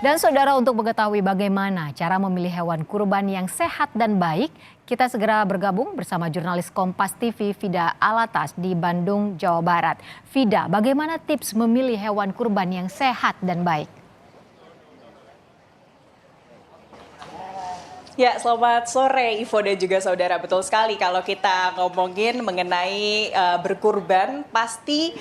Dan saudara, untuk mengetahui bagaimana cara memilih hewan kurban yang sehat dan baik, kita segera bergabung bersama jurnalis Kompas TV Fida Alatas di Bandung, Jawa Barat. Fida, bagaimana tips memilih hewan kurban yang sehat dan baik? Ya, selamat sore Ivo dan juga saudara. Betul sekali kalau kita ngomongin mengenai berkurban, pasti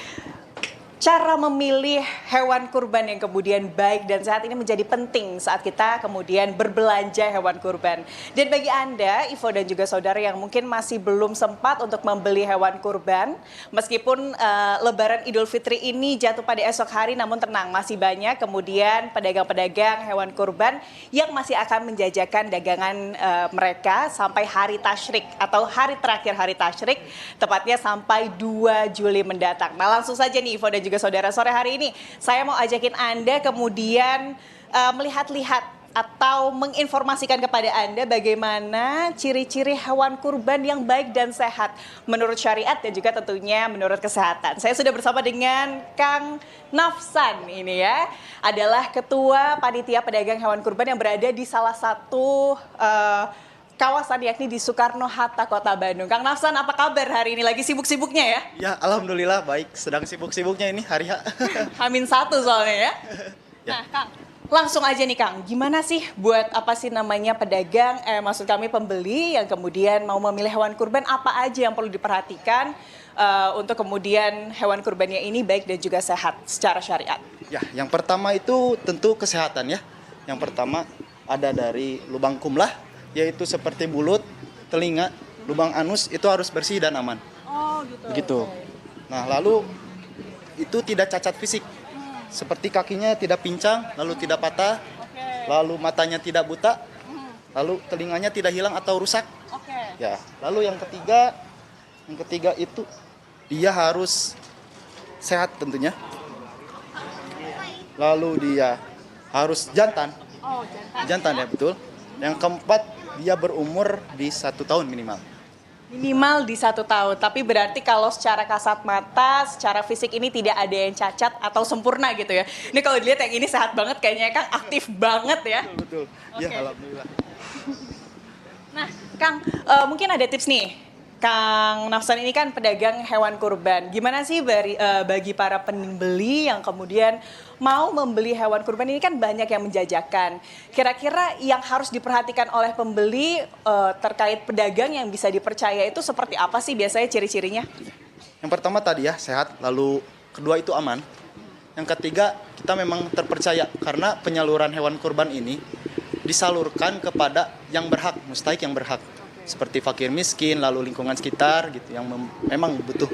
cara memilih hewan kurban yang kemudian baik dan sehat ini menjadi penting saat kita kemudian berbelanja hewan kurban. Dan bagi Anda, Ivo dan juga saudara yang mungkin masih belum sempat untuk membeli hewan kurban, meskipun Lebaran Idul Fitri ini jatuh pada esok hari, namun tenang, masih banyak kemudian pedagang-pedagang hewan kurban yang masih akan menjajakan dagangan mereka sampai hari tasyrik atau hari terakhir hari tasyrik, tepatnya sampai 2 Juli mendatang. Nah, langsung saja nih Ivo dan juga saudara, sore hari ini saya mau ajakin Anda kemudian melihat-lihat atau menginformasikan kepada Anda bagaimana ciri-ciri hewan kurban yang baik dan sehat menurut syariat dan juga tentunya menurut kesehatan. Saya sudah bersama dengan Kang Nafsan, ini ya adalah Ketua Panitia Pedagang Hewan Kurban yang berada di salah satu kawasan yakni di Soekarno-Hatta, Kota Bandung. Kang Nafsan, apa kabar hari ini? Lagi sibuk-sibuknya ya? Ya, alhamdulillah baik. Sedang sibuk-sibuknya ini hari H. Hamin 1 soalnya ya. Ya. Nah, Kang, langsung aja nih Kang. Gimana sih buat apa sih namanya pedagang, maksud kami pembeli yang kemudian mau memilih hewan kurban, apa aja yang perlu diperhatikan untuk kemudian hewan kurbannya ini baik dan juga sehat secara syariat? Ya, yang pertama itu tentu kesehatan ya. Yang pertama ada dari lubang kumlah, yaitu seperti mulut, telinga, lubang anus itu harus bersih dan aman. Oh gitu. Begitu. Nah, lalu itu tidak cacat fisik. Seperti kakinya tidak pincang, lalu tidak patah, lalu matanya tidak buta, lalu telinganya tidak hilang atau rusak. Ya, lalu yang ketiga itu dia harus sehat tentunya. Lalu dia harus jantan. Oh, Jantan ya, betul. Yang keempat, dia berumur di 1 tahun minimal. Minimal di 1 tahun, tapi berarti kalau secara kasat mata, secara fisik ini tidak ada yang cacat atau sempurna gitu ya. Ini kalau dilihat yang ini sehat banget kayaknya, Kang, aktif banget ya. Betul. Ya, alhamdulillah. Nah, Kang, mungkin ada tips nih. Kang Nafsan ini kan pedagang hewan kurban. Gimana sih bagi para pembeli yang kemudian mau membeli hewan kurban ini, kan banyak yang menjajakan. Kira-kira yang harus diperhatikan oleh pembeli terkait pedagang yang bisa dipercaya itu seperti apa sih biasanya ciri-cirinya? Yang pertama tadi ya, sehat. Lalu kedua itu aman. Yang ketiga, kita memang terpercaya karena penyaluran hewan kurban ini disalurkan kepada yang berhak, mustahik yang berhak. Seperti fakir miskin, lalu lingkungan sekitar gitu yang memang butuh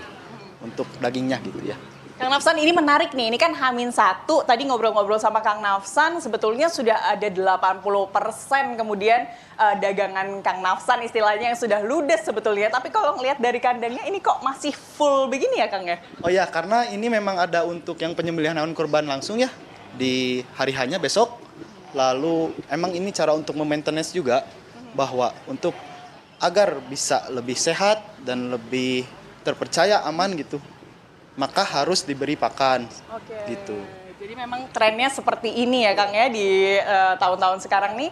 untuk dagingnya gitu ya. Kang Nafsan, ini menarik nih, ini kan H-1, tadi ngobrol-ngobrol sama Kang Nafsan, sebetulnya sudah ada 80% kemudian dagangan Kang Nafsan istilahnya yang sudah ludes sebetulnya. Tapi kalau ngelihat dari kandangnya ini kok masih full begini ya Kang ya? Oh ya, karena ini memang ada untuk yang penyembelihan hewan kurban langsung ya, di hari hanya besok. Lalu emang ini cara untuk memaintenance juga, bahwa untuk agar bisa lebih sehat dan lebih terpercaya aman gitu, maka harus diberi pakan. Gitu. Jadi memang trennya seperti ini ya Kang ya di tahun-tahun sekarang nih,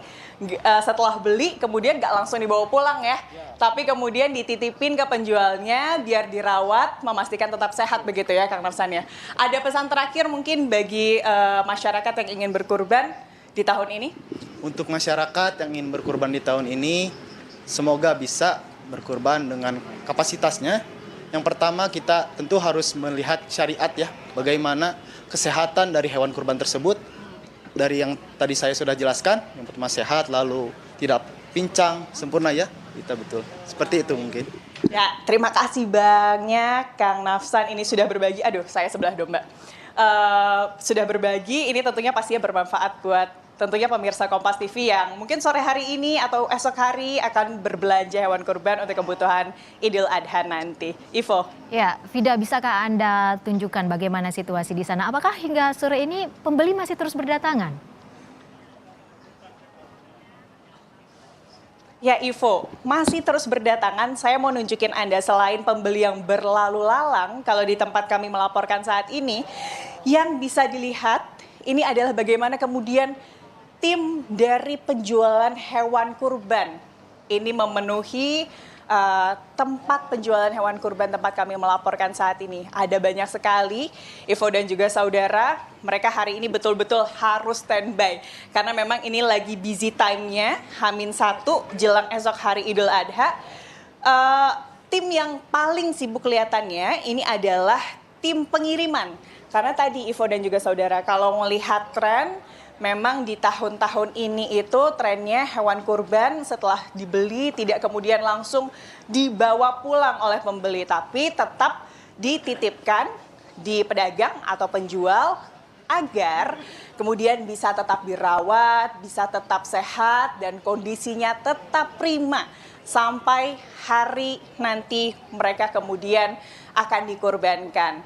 setelah beli kemudian nggak langsung dibawa pulang ya, tapi kemudian dititipin ke penjualnya biar dirawat, memastikan tetap sehat begitu ya Kang Nafsan ya. Ada pesan terakhir mungkin bagi masyarakat yang ingin berkurban di tahun ini? Untuk masyarakat yang ingin berkurban di tahun ini, semoga bisa berkurban dengan kapasitasnya. Yang pertama, kita tentu harus melihat syariat ya, bagaimana kesehatan dari hewan kurban tersebut. Dari yang tadi saya sudah jelaskan, yang pertama sehat, lalu tidak pincang, sempurna ya, kita betul. Seperti itu mungkin. Ya, terima kasih banyak Kang Nafsan, ini sudah berbagi, aduh saya sebelah domba. Sudah berbagi, ini tentunya pastinya bermanfaat buat tentunya pemirsa Kompas TV yang mungkin sore hari ini atau esok hari akan berbelanja hewan kurban untuk kebutuhan Idul Adha nanti. Ivo. Ya, Fida, bisakah Anda tunjukkan bagaimana situasi di sana? Apakah hingga sore ini pembeli masih terus berdatangan? Ya Ivo, masih terus berdatangan. Saya mau nunjukin Anda selain pembeli yang berlalu lalang, kalau di tempat kami melaporkan saat ini, yang bisa dilihat ini adalah bagaimana kemudian tim dari penjualan hewan kurban ini memenuhi tempat penjualan hewan kurban tempat kami melaporkan saat ini. Ada banyak sekali, Ivo dan juga saudara, mereka hari ini betul-betul harus standby. Karena memang ini lagi busy time-nya, H-1 jelang esok hari Idul Adha. Tim yang paling sibuk kelihatannya ini adalah tim pengiriman. Karena tadi Ivo dan juga saudara, kalau melihat tren, memang di tahun-tahun ini itu trennya hewan kurban setelah dibeli tidak kemudian langsung dibawa pulang oleh pembeli, tapi tetap dititipkan di pedagang atau penjual agar kemudian bisa tetap dirawat, bisa tetap sehat dan kondisinya tetap prima sampai hari nanti mereka kemudian akan dikurbankan.